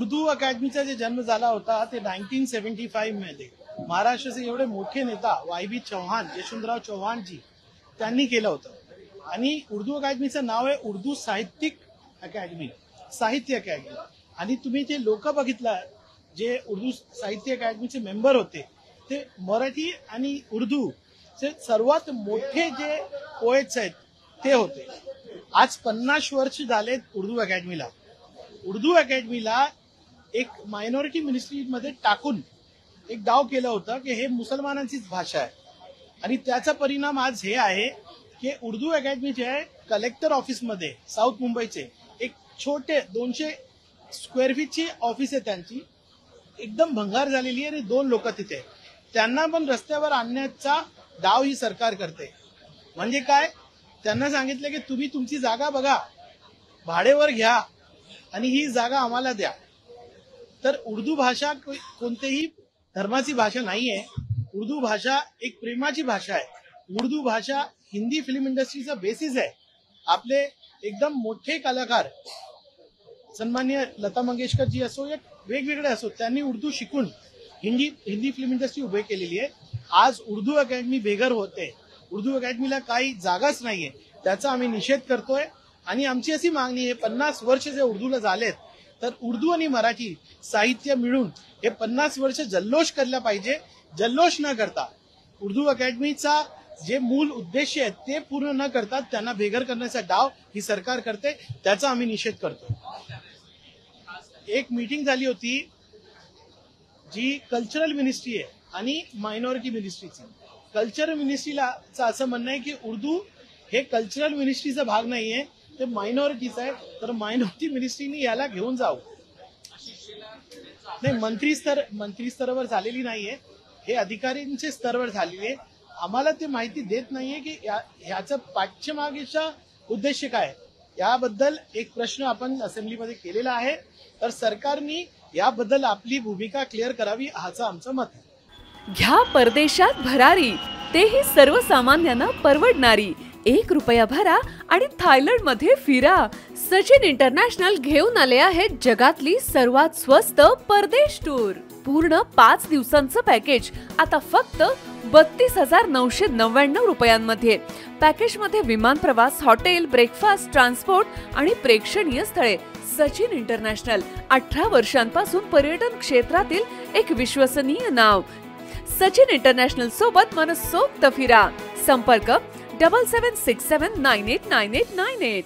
उर्दू अकादमीचा जे जन्म झाला होता ते 1975 मध्ये महाराष्ट्राचे एवढे मोठे नेता वाय.बी. चौहान, यशवंतराव चव्हाण जी त्यांनी केलं होतं। आणि उर्दू अकादमीचं नाव आहे उर्दू साहित्यिक अकादमी, साहित्य अकादमी। आणि तुम्ही जे लोक बघितलं जे उर्दू साहित्य अकादमीचे मेंबर होते ते मराठी आणि उर्दू चे सर्वात मोठे जे पोएट्स आहेत ते होते। आज 50 वर्ष झालेत उर्दू अकादमीला। उर्दू अकादमीला एक मायनॉरिटी मिनिस्ट्रीमध्ये टाकून एक डाव केलं होतं की हे मुसलमानांचीच भाषा आहे। आणि त्याचा परिणाम आज हे आहे की उर्दू अकादमीचे कलेक्टर ऑफिसमध्ये साऊथ मुंबईचे एक छोटे 200 स्क्वेअर फीटची ऑफिस आहे त्यांची, एकदम भंगार झालेली आहे आणि 2 लोक तिथे, त्यांना पण रस्त्यावर आणण्याचा डाव ही सरकार करते। म्हणजे काय, त्यांना सांगितलं की तुम्ही तुमची जागा बघा, भाडेवर घ्या आणि ही जागा आम्हाला द्या। तर उर्दू भाषा कोणतेही धर्माची भाषा नाहीये। उर्दू भाषा एक प्रेमाची भाषा आहे। उर्दू भाषा हिंदी फिल्म इंडस्ट्रीचा बेसिस आहे। आपले एकदम मोठे कलाकार सन्माननीय लता मंगेशकर जी असो या वेगवेगळे असो, त्यांनी उर्दू शिकून हिंदी फिल्म इंडस्ट्री उभी केलेली आहे। आज उर्दू अकादमी बेघर होते, उर्दू अकादमीला काही जागाच नाहीये, त्याचा आम्ही निषेध करतोय। आणि आमची अशी मागणी आहे, 50 वर्ष जे उर्दूला झालेत तर उर्दू आणि मराठी साहित्य मिळून हे 50 वर्ष जल्लोष केला पाहिजे। जल्लोष न करता उर्दू अकादमीचा जे मूल उद्देश आहे ते पूर्ण न करता त्यांना बेघर करण्याचा डाव ही सरकार करते, त्याचा आम्ही निषेध करतो। एक मीटिंग झाली होती जी कल्चरल मिनिस्ट्री आहे आणि मायनॉरिटी मिनिस्ट्रीची। कल्चरल मिनिस्ट्रीला असं म्हणणं आहे की उर्दू हे कल्चरल मिनिस्ट्रीचा भाग नाहीये, ते मायनॉरिटीचा आहे। तर मायनॉरिटी मिनिस्ट्रीने याला घेऊन जाऊ। नाही, मंत्री स्तरावर झालेली नाहीये, हे अधिकाऱ्यांचे स्तरावर झालेली आहे। आम्हाला ते माहिती देत नाहीये की ह्याचं पाठ्यमागेचा उद्देश काय। याबद्दल एक प्रश्न आपण असेंब्लीमध्ये केलेला आहे, तर सरकारने याबद्दल आपली भूमिका क्लिअर करावी असं आमचं मत आहे। घ्या परदेशात भरारी, तेही सर्वसामान्यांना परवडणारी। 1 रुपया भरा आणि थायलंडमध्ये फिरा। सचिन इंटरनॅशनल घेऊन आले आहेत जगातली सर्वात स्वस्त परदेश टूर। पूर्ण 5 दिवसांचं पॅकेज आता फक्त 32,999 रुपयांमध्ये। पॅकेजमध्ये विमान प्रवास, हॉटेल, ब्रेकफास्ट, ट्रान्सपोर्ट आणि प्रेक्षणीय स्थळे। सचिन इंटरनॅशनल 18 वर्षांपासून पर्यटन क्षेत्रातील एक विश्वसनीय नाव। सचिन इंटरनॅशनल सोबत मनसोक्त फिरा। संपर्क 7767989898।